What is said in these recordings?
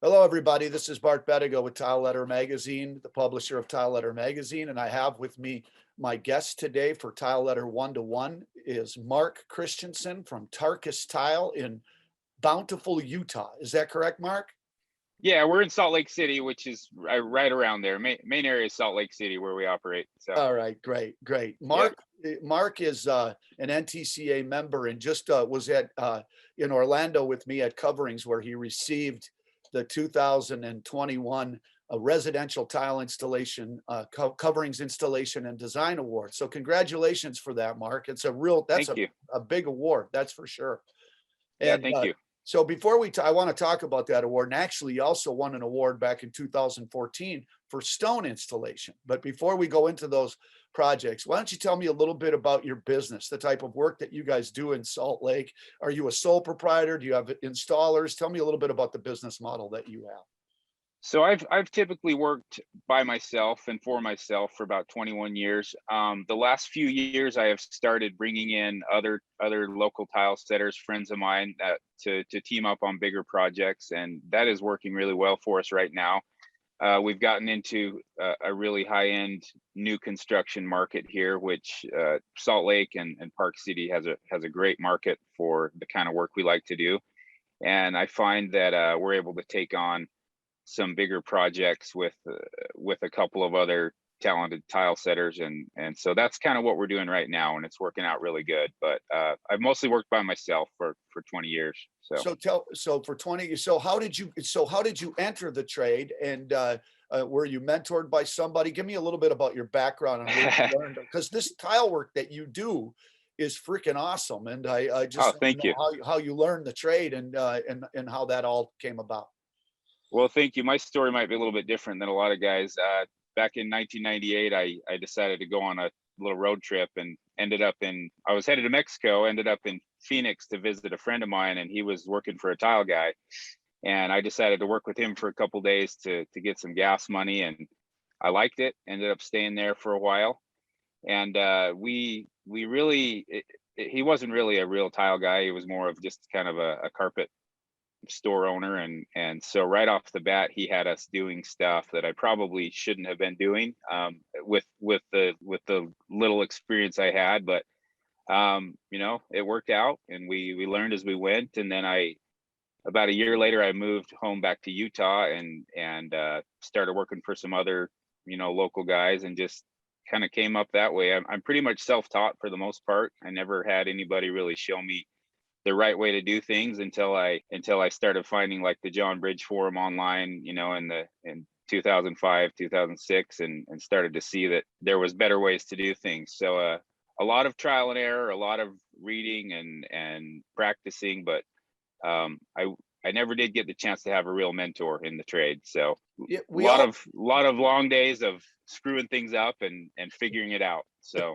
Hello, everybody. This is Bart Bedigo with Tile Letter Magazine, the publisher of Tile Letter Magazine, and I have with me my guest today for Tile Letter 1-to-1 is Mark Christenson from Tarkus Tile in Bountiful, Utah. Is that correct, Mark? Yeah, we're in Salt Lake City, which is right around there. Main area is Salt Lake City where we operate. So, All right, great. Mark is an NTCA member and just was at in Orlando with me at Coverings, where he received the 2021 residential tile installation Coverings Installation and Design Award. So congratulations for that, Mark. It's thank you. a big award, that's for sure. Yeah, And thank you. so before I want to talk about that award, and actually you also won an award back in 2014 for stone installation. But before we go into those projects, why don't you tell me a little bit about your business, the type of work that you guys do in Salt Lake? Are you a sole proprietor? Do you have installers? Tell me a little bit about the business model that you have. So I've typically worked by myself and for myself for about 21 years. The last few years, I have started bringing in other local tile setters, friends of mine, to team up on bigger projects, and that is working really well for us right now. We've gotten into a really high-end new construction market here, which Salt Lake and Park City has a great market for the kind of work we like to do, and I find that we're able to take on some bigger projects with a couple of other talented tile setters, and so that's kind of what we're doing right now, and it's working out really good. But I've mostly worked by myself for 20 years. So how did you enter the trade, and were you mentored by somebody? Give me a little bit about your background and where you learned, because this tile work that you do is freaking awesome, and I just Thank you. How you learned the trade and how that all came about. Well, thank you. My story might be a little bit different than a lot of guys. Back in 1998, I decided to go on a little road trip and I was headed to Mexico, ended up in Phoenix to visit a friend of mine, and he was working for a tile guy. And I decided to work with him for a couple days to get some gas money, and I liked it, ended up staying there for a while. And we really, he wasn't really a real tile guy. He was more of just kind of a carpet store owner, and so right off the bat he had us doing stuff that I probably shouldn't have been doing with the little experience I had, but it worked out, and we learned as we went. And then about a year later, I moved home back to Utah and started working for some other local guys, and just kind of came up that way. I'm pretty much self-taught for the most part. I never had anybody really show me the right way to do things until I started finding like the John Bridge forum online, in 2005, 2006, and started to see that there was better ways to do things. So a lot of trial and error, a lot of reading and practicing, but I never did get the chance to have a real mentor in the trade. So a lot of long days of screwing things up and figuring it out. So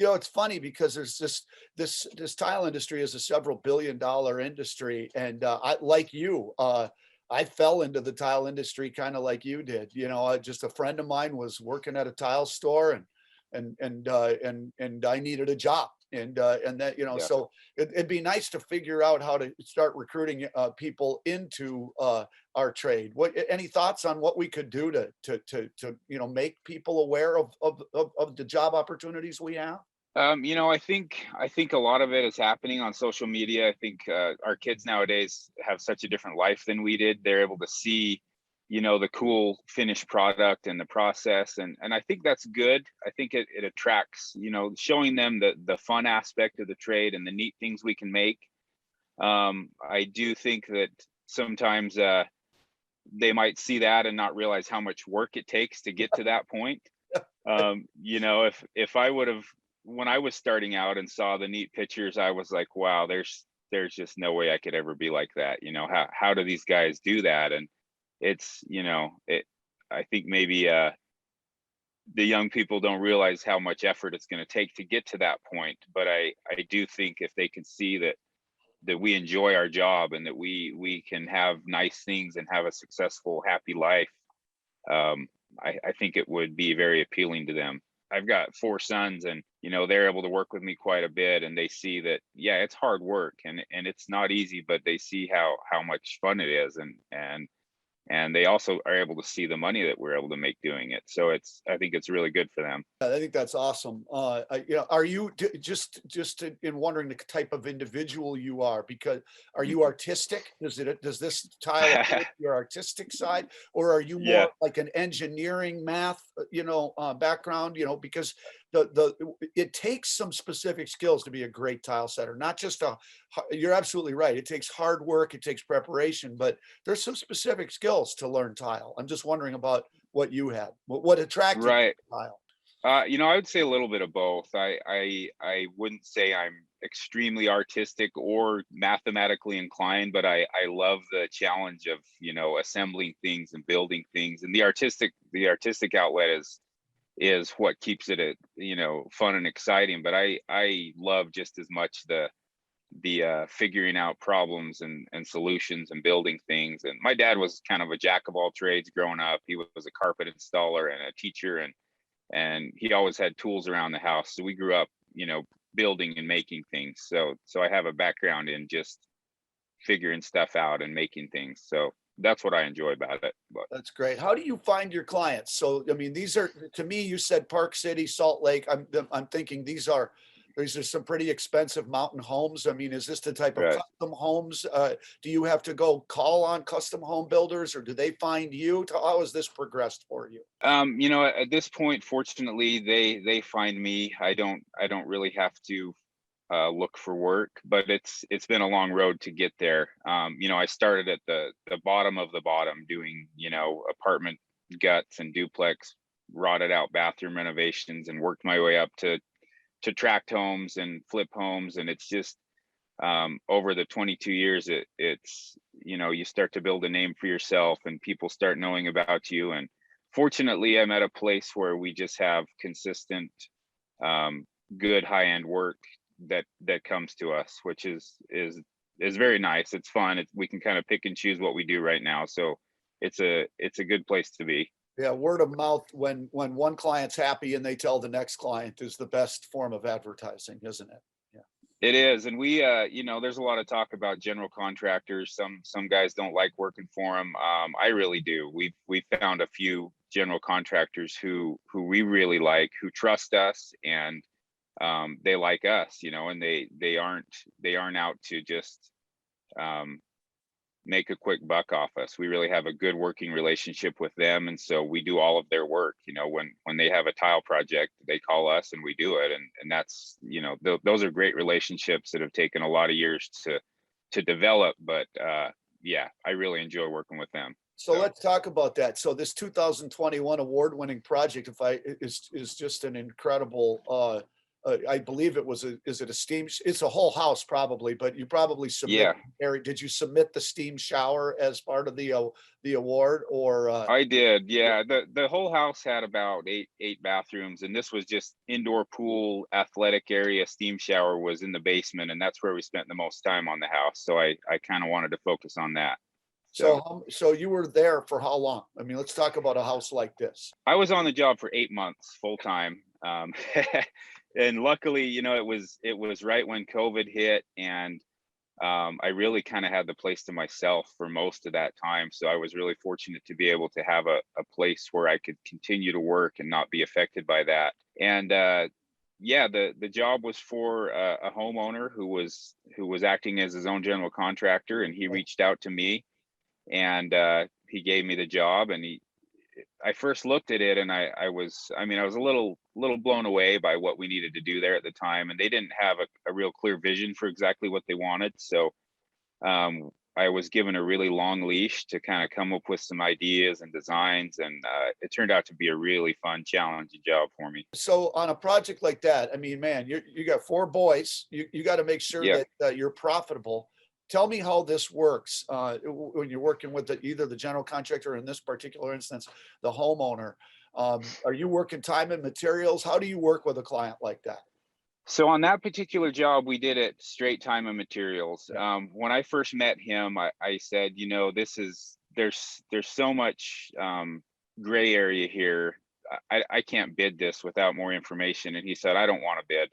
it's funny because there's this tile industry is a several billion-dollar industry, and I fell into the tile industry kind of like you did. Just a friend of mine was working at a tile store, and I needed a job, and that Yeah. So it'd be nice to figure out how to start recruiting people into our trade. Any thoughts on what we could do to make people aware of the job opportunities we have? I think a lot of it is happening on social media. I think our kids nowadays have such a different life than we did. They're able to see, the cool finished product and the process, and I think that's good. I think it attracts, showing them the fun aspect of the trade and the neat things we can make. I do think that sometimes they might see that and not realize how much work it takes to get to that point. If I would have, when I was starting out and saw the neat pictures, I was like, wow, there's just no way I could ever be like that. How do these guys do that? And it's, I think maybe the young people don't realize how much effort it's going to take to get to that point. But I do think if they can see that we enjoy our job and that we can have nice things and have a successful, happy life, I think it would be very appealing to them. I've got 4 sons, and they're able to work with me quite a bit, and they see that, yeah, it's hard work and it's not easy, but they see how much fun it is, and and they also are able to see the money that we're able to make doing it. So I think it's really good for them. I think that's awesome. Are you just in wondering the type of individual you are? Because are you artistic? Does this tile appeal to your artistic side, or are you Yeah, more like an engineering math, background? Because it takes some specific skills to be a great tile setter. Not just you're absolutely right. It takes hard work, it takes preparation, but there's some specific skills to learn tile. I'm just wondering about what you had, what attracted you right. to tile. I would say a little bit of both. I wouldn't say I'm extremely artistic or mathematically inclined, but I love the challenge of, assembling things and building things. And the artistic outlet is what keeps it fun and exciting. But I love just as much the figuring out problems and solutions and building things. And my dad was kind of a jack of all trades growing up. He was a carpet installer and a teacher, and he always had tools around the house. So we grew up, building and making things. So I have a background in just figuring stuff out and making things. So that's what I enjoy about it. But That's great. How do you find your clients? So, I mean, these are, to me, you said Park City, Salt Lake. I'm thinking these are some pretty expensive mountain homes. I mean, is this the type of right. custom homes? Do you have to go call on custom home builders, or do they find you? How has this progressed for you? At this point, fortunately, they find me. I don't really have to look for work, but it's been a long road to get there. I started at the bottom of the bottom, doing apartment guts and duplex rotted out bathroom renovations, and worked my way up to tract homes and flip homes. And it's just over the 22 years, it's you start to build a name for yourself, and people start knowing about you. And fortunately, I'm at a place where we just have consistent good high-end work that comes to us, which is very nice. It's fun. We can kind of pick and choose what we do right now, so it's a good place to be. Yeah, word of mouth, when one client's happy and they tell the next client, is the best form of advertising, isn't it? Yeah. It is. And we there's a lot of talk about general contractors. Some guys don't like working for them. I really do. We've found a few general contractors who we really like, who trust us, and they like us, and they aren't out to just make a quick buck off us. We really have a good working relationship with them, and so we do all of their work. When they have a tile project, they call us and we do it. And that's those are great relationships that have taken a lot of years to develop. But yeah, I really enjoy working with them. So let's talk about that. So this 2021 award-winning project, is just an incredible. I believe is it a steam? It's a whole house probably, but you probably Yeah, Did you submit the steam shower as part of the award, or? I did. Yeah, the whole house had about eight bathrooms, and this was just indoor pool, athletic area. Steam shower was in the basement, and that's where we spent the most time on the house. So I kind of wanted to focus on that. So So you were there for how long? I mean, let's talk about a house like this. I was on the job for 8 months full time. And luckily, it was right when COVID hit, and I really kind of had the place to myself for most of that time. So I was really fortunate to be able to have a place where I could continue to work and not be affected by that. And yeah, the job was for a homeowner who was acting as his own general contractor, and he reached out to me, and he gave me the job. And I first looked at it, and I was a little blown away by what we needed to do there at the time, and they didn't have a real clear vision for exactly what they wanted. So I was given a really long leash to kind of come up with some ideas and designs, and it turned out to be a really fun, challenging job for me. So on a project like that, I mean, man, you got four boys. You got to make sure Yeah. that you're profitable. Tell me how this works when you're working with either the general contractor, or in this particular instance, the homeowner. Are you working time and materials? How do you work with a client like that? So on that particular job, we did it straight time and materials. Yeah. When I first met him, I said, there's so much gray area here. I can't bid this without more information. And he said, I don't want to bid.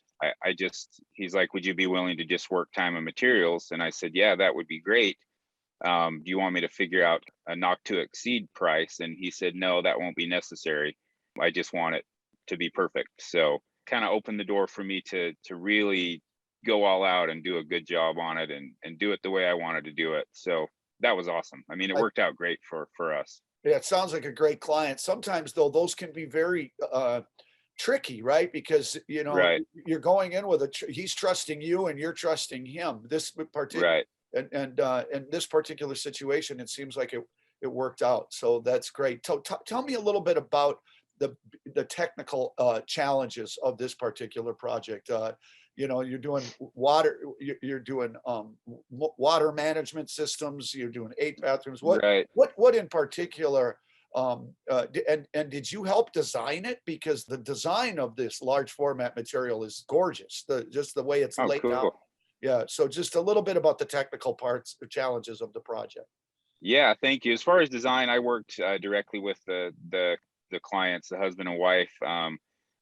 He's like, would you be willing to just work time and materials? And I said, yeah, that would be great. Do you want me to figure out a not to exceed price? And he said, no, that won't be necessary. I just want it to be perfect. So kind of opened the door for me to really go all out and do a good job on it, and do it the way I wanted to do it. So that was awesome. I mean, it I, worked out great for us. yeah, it sounds like a great client. Sometimes though, those can be very tricky, right? Because Right, you're going in with he's trusting you and you're trusting him. This particular right. and in this particular situation, it seems like it worked out. So that's great. Tell me a little bit about the the technical challenges of this particular project. You're doing water, you're doing water management systems. You're doing 8 bathrooms. Right. What in particular? And did you help design it? Because the design of this large format material is gorgeous. Just the way it's Oh, laid out. cool. Yeah. So just a little bit about the technical parts, the challenges of the project. Yeah, thank you. As far as design, I worked directly with the clients, the husband and wife.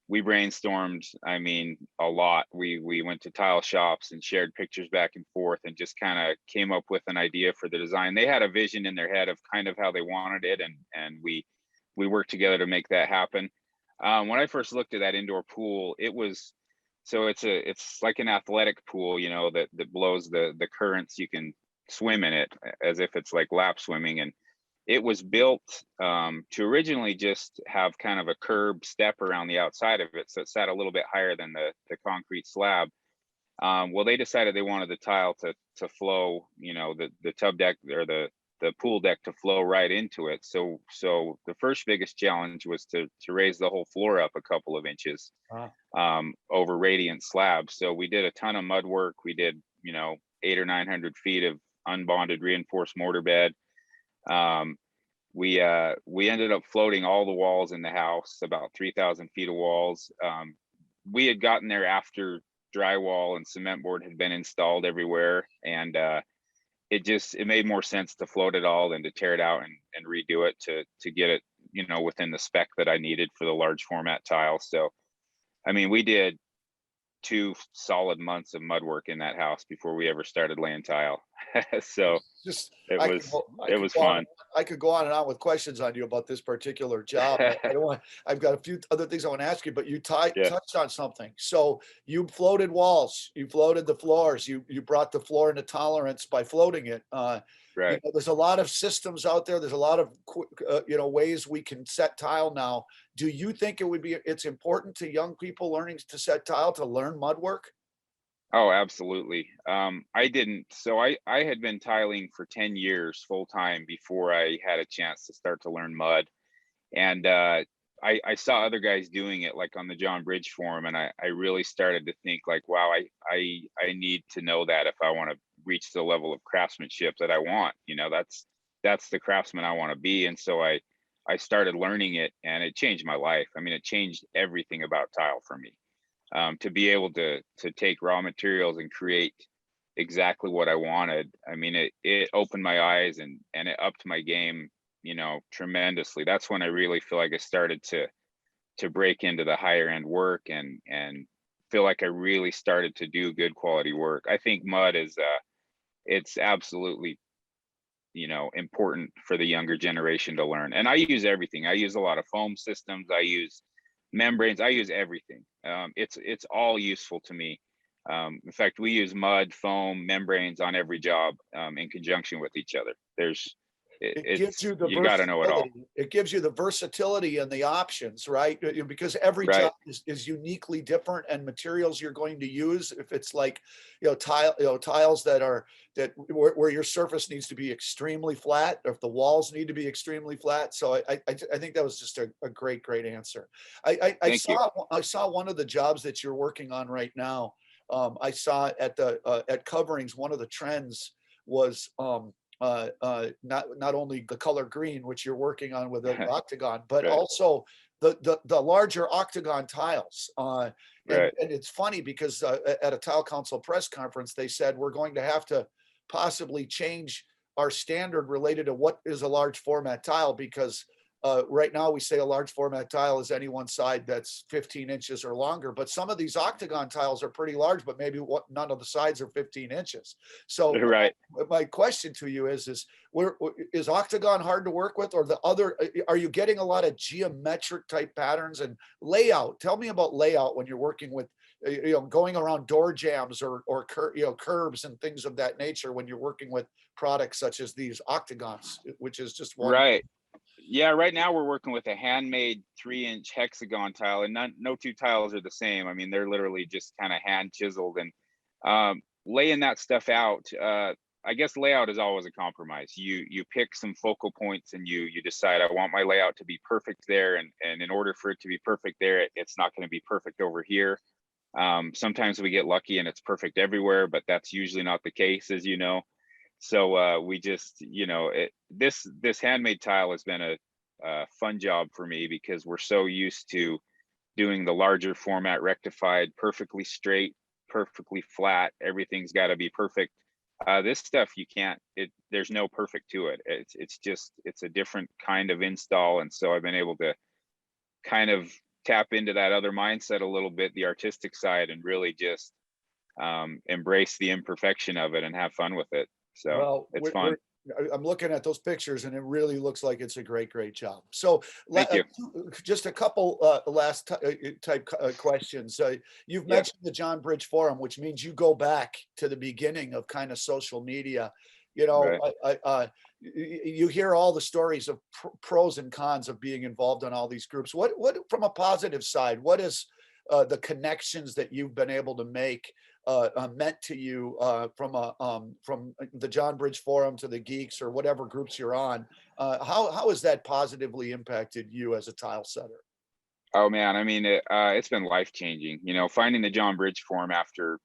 We brainstormed, I mean, a lot. We went to tile shops and shared pictures back and forth, and just kind of came up with an idea for the design. They had a vision in their head of kind of how they wanted it, and we worked together to make that happen. When I first looked at that indoor pool, it was, so it's like an athletic pool, that blows the currents. You can swim in it as if it's like lap swimming. And it was built to originally just have kind of a curb step around the outside of it, so it sat a little bit higher than the concrete slab. Well, they decided they wanted the tile to flow, the tub deck, or the pool deck, to flow right into it. So the first biggest challenge was to raise the whole floor up a couple of inches Ah, over radiant slabs. So we did a ton of mud work. We did 800 or 900 feet of unbonded reinforced mortar bed. We ended up floating all the walls in the house, about 3,000 feet of walls. We had gotten there after drywall and cement board had been installed everywhere, and it made more sense to float it all than to tear it out and redo it to get it within the spec that I needed for the large format tile. So I mean, we did 2 solid months of mud work in that house before we ever started laying tile. So just it I could was go, I it could was go on. fun. I could go on and on with questions on you about this particular job. I don't want. I've got a few other things I want to ask you, but you Yeah, touched on something. So you floated walls, you floated the floors, you brought the floor into tolerance by floating it. right. There's a lot of systems out there. There's a lot of ways we can set tile now. Do you think it's important to young people learning to set tile to learn mud work? Oh, absolutely. I didn't. So I had been tiling for 10 years full time before I had a chance to start to learn mud. And I saw other guys doing it, like on the John Bridge forum, and I really started to think like, wow, I need to know that if I want to reach the level of craftsmanship that I want. That's the craftsman I want to be. And so I started learning it, and it changed my life. I mean, it changed everything about tile for me. To be able to take raw materials and create exactly what I wanted. I mean, it opened my eyes, and it upped my game, tremendously. That's when I really feel like I started to break into the higher end work, and feel like I really started to do good quality work. I think mud is it's absolutely important for the younger generation to learn. And I use everything. I use a lot of foam systems. I use membranes. I use everything. It's all useful to me. In fact, we use mud, foam, membranes on every job, in conjunction with each other. It gives you the You got to know it all. versatility. It gives you the versatility and the options, right? Because every Right. job is uniquely different, and materials you're going to use. If it's like, tiles where your surface needs to be extremely flat, or if the walls need to be extremely flat. So I think that was just a great answer. Thank you. I saw one of the jobs that you're working on right now. I saw at Coverings, one of the trends was not only the color green, which you're working on with the Octagon, but Right. also the larger Octagon tiles. And Right. it's funny because at a Tile Council press conference, they said we're going to have to possibly change our standard related to what is a large format tile, because right now we say a large format tile is any one side that's 15 inches or longer, but some of these octagon tiles are pretty large, but maybe none of the sides are 15 inches. So Right. my question to you where is octagon hard to work with, or the other, are you getting a lot of geometric type patterns and layout? Tell me about layout when you're working with, going around door jambs or curbs and things of that nature when you're working with products such as these octagons, which is just one. Right. Yeah, right now we're working with a handmade 3-inch hexagon tile, and no two tiles are the same. I mean, they're literally just kind of hand chiseled, and laying that stuff out. I guess layout is always a compromise. You pick some focal points, and you decide, I want my layout to be perfect there, and in order for it to be perfect there, it's not going to be perfect over here. Sometimes we get lucky and it's perfect everywhere, but that's usually not the case, as you know. So we just, this handmade tile has been a fun job for me, because we're so used to doing the larger format rectified, perfectly straight, perfectly flat. Everything's got to be perfect. This stuff, you can't, there's no perfect to it. It's a different kind of install. And so I've been able to kind of tap into that other mindset a little bit, the artistic side, and really just embrace the imperfection of it and have fun with it. So Well, it's fun. I'm looking at those pictures and it really looks like it's a great job. So Thank you. just a couple last type questions. You've Yeah. mentioned the John Bridge Forum, which means you go back to the beginning of kind of social media. Right. You hear all the stories of pros and cons of being involved in all these groups. What from a positive side, what is the connections that you've been able to make meant to you from the John Bridge Forum to the Geeks or whatever groups you're on? How has that positively impacted you as a tile setter? Oh man, I mean, it's been life changing. Finding the John Bridge Forum after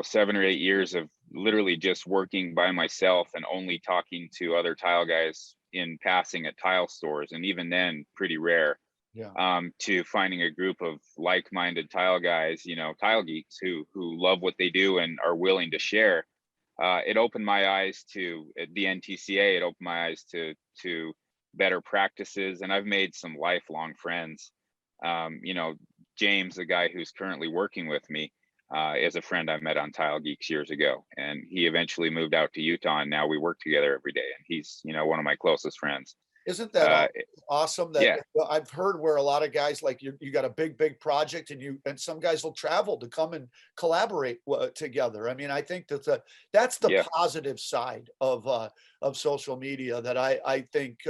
7 or 8 years of literally just working by myself and only talking to other tile guys in passing at tile stores, and even then, pretty rare. Yeah. To finding a group of like-minded tile guys, tile geeks who love what they do and are willing to share. It opened my eyes to the NTCA. It opened my eyes to better practices, and I've made some lifelong friends. James, the guy who's currently working with me, is a friend I met on Tile Geeks years ago, and he eventually moved out to Utah, and now we work together every day. And he's, one of my closest friends. Isn't that Uh, awesome that yeah, I've heard where a lot of guys, like you got a big project and some guys will travel to come and collaborate together. I mean, I think that's the yeah, positive side of social media that I think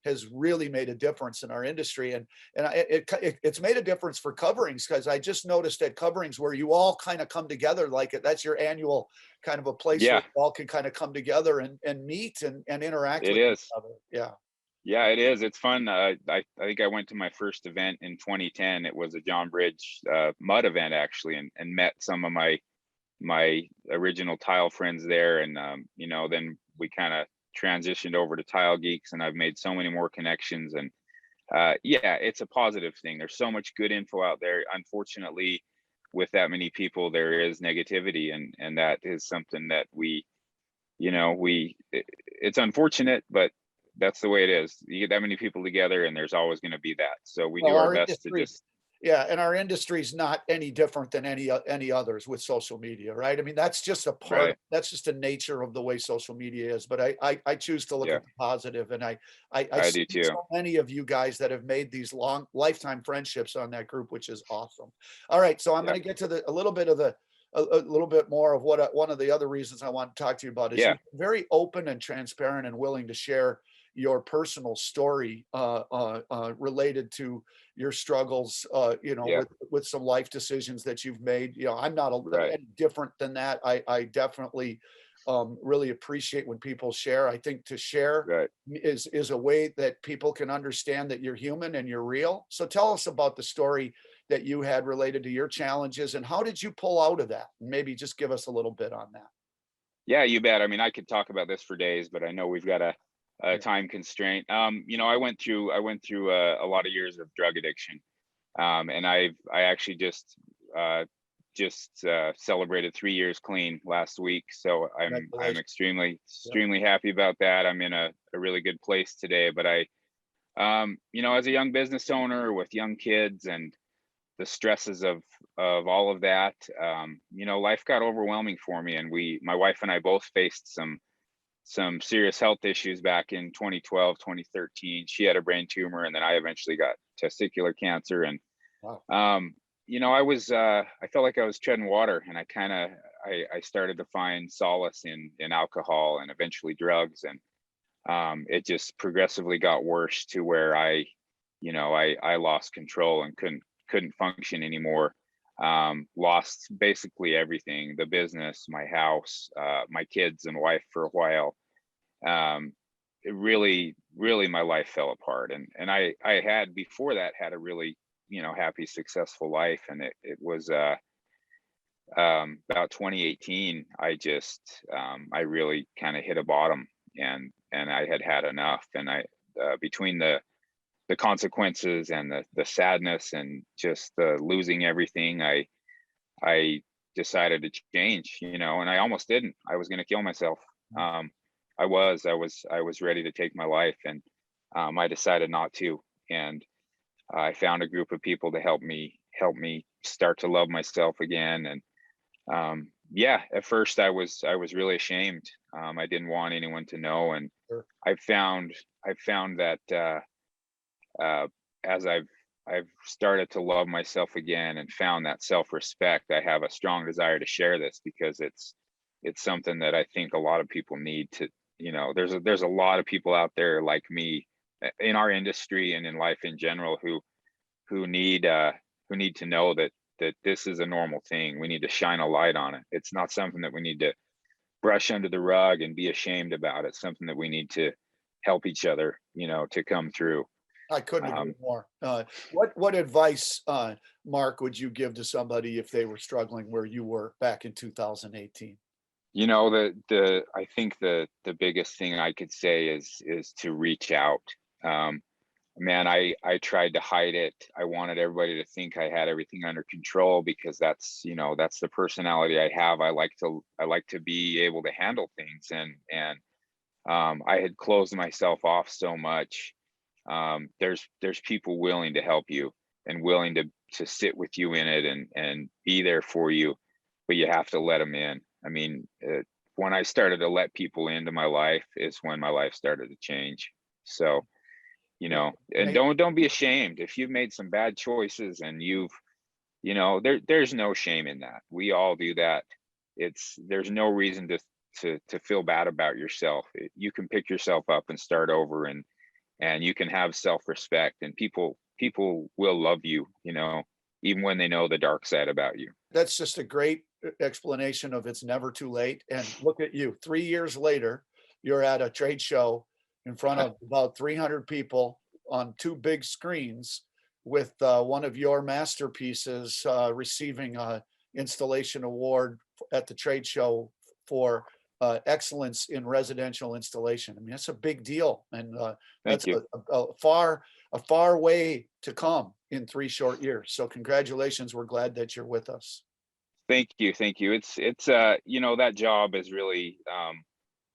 has really made a difference in our industry. And it's made a difference for coverings, because I just noticed at coverings where you all kind of come together, like that's your annual kind of a place where yeah. you all can kind of come together and meet and interact It with each is. other. Yeah. Yeah, it is. It's fun. I think I went to my first event in 2010. It was a John Bridge mud event, actually, and met some of my original tile friends there. And then we kind of transitioned over to Tile Geeks, and I've made so many more connections. And yeah, it's a positive thing. There's so much good info out there. Unfortunately, with that many people, there is negativity, and that is something that it's unfortunate, but that's the way it is. You get that many people together, and there's always going to be that. So we do Well, our our best to industry, just, yeah, and our industry is not any different than any others with social media, right? I mean, that's just a part right. of, that's just the nature of the way social media is. But I choose to look Yeah, at the positive, and I I see do too. so many of you guys that have made these long lifetime friendships on that group, which is awesome. All right, so I'm Yeah, going to get to a little bit of a little bit more of what one of the other reasons I want to talk to you about is yeah, you're very open and transparent and willing to share your personal story related to your struggles, yeah. with some life decisions that you've made. I'm not Right, any different than that. I definitely really appreciate when people share. I think to share right. is a way that people can understand that you're human and you're real. So tell us about the story that you had related to your challenges, and how did you pull out of that? Maybe just give us a little bit on that. Yeah, you bet. I mean, I could talk about this for days, but I know we've got a Yeah. time constraint. I went through a lot of years of drug addiction, and I actually just celebrated 3 years clean last week. So I'm Congratulations. extremely Yeah. extremely happy about that. I'm in a really good place today, but As a young business owner with young kids and the stresses of all of that, life got overwhelming for me, and my wife and I both faced some serious health issues back in 2012, 2013. She had a brain tumor, and then I eventually got testicular cancer. And Wow. I felt like I was treading water, and I started to find solace in alcohol and eventually drugs. And it just progressively got worse to where I lost control and couldn't function anymore. Lost basically everything, the business, my house, my kids and wife for a while. It really my life fell apart. And I had before that had a really, happy, successful life. And it was about 2018, I really kind of hit a bottom, and I had enough. And between the consequences and the sadness and just the losing everything, I decided to change, and I almost didn't. I was going to kill myself. I was ready to take my life, and I decided not to. And I found a group of people to help me start to love myself again. And at first I was really ashamed. I didn't want anyone to know. And Sure. I found that as I've started to love myself again and found that self-respect, I have a strong desire to share this, because it's something that I think a lot of people need to, there's a lot of people out there like me in our industry and in life in general who need to know that this is a normal thing. We need to shine a light on it. It's not something that we need to brush under the rug and be ashamed about. It's something that we need to help each other, to come through. I couldn't agree more. What advice, Mark, would you give to somebody if they were struggling where you were back in 2018? I think the biggest thing I could say is to reach out. Man, I tried to hide it. I wanted everybody to think I had everything under control, because that's the personality I have. I like to be able to handle things, and I had closed myself off so much. There's people willing to help you and willing to sit with you in it and be there for you, but you have to let them in. I mean, when I started to let people into my life is when my life started to change. So, and don't be ashamed if you've made some bad choices, and there's no shame in that. We all do that. There's no reason to feel bad about yourself. You can pick yourself up and start over, and you can have self-respect, and people will love you, even when they know the dark side about you. That's just a great explanation of it's never too late. And look at you, 3 years later, you're at a trade show in front of about 300 people on 2 big screens with one of your masterpieces receiving a installation award at the trade show for excellence in residential installation. I mean, that's a big deal. And Thank that's you. a far way to come in 3 short years. So congratulations. We're glad that you're with us. Thank you. It's that job is really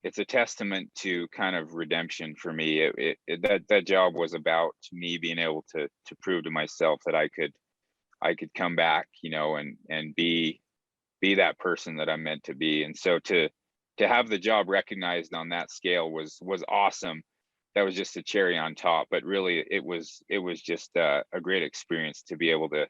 it's a testament to kind of redemption for me. That job was about me being able to prove to myself that I could come back, and be that person that I'm meant to be. And so to have the job recognized on that scale was awesome. That was just a cherry on top, but really it was just a great experience to be able to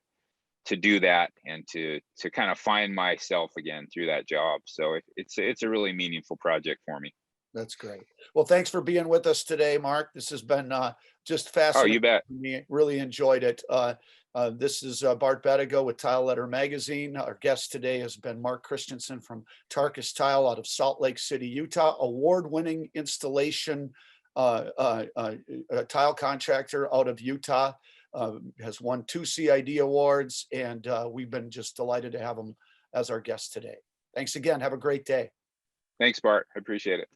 do that and to kind of find myself again through that job. So it's a really meaningful project for me. That's great. Well, thanks for being with us today, Mark. This has been just Oh, you fascinating bet. for me. Really enjoyed it. This is Bart Bedigo with Tile Letter Magazine. Our guest today has been Mark Christenson from Tarkus Tile out of Salt Lake City, Utah, award-winning installation tile contractor out of Utah. Has won 2 CID awards, and we've been just delighted to have him as our guest today. Thanks again. Have a great day. Thanks, Bart. I appreciate it.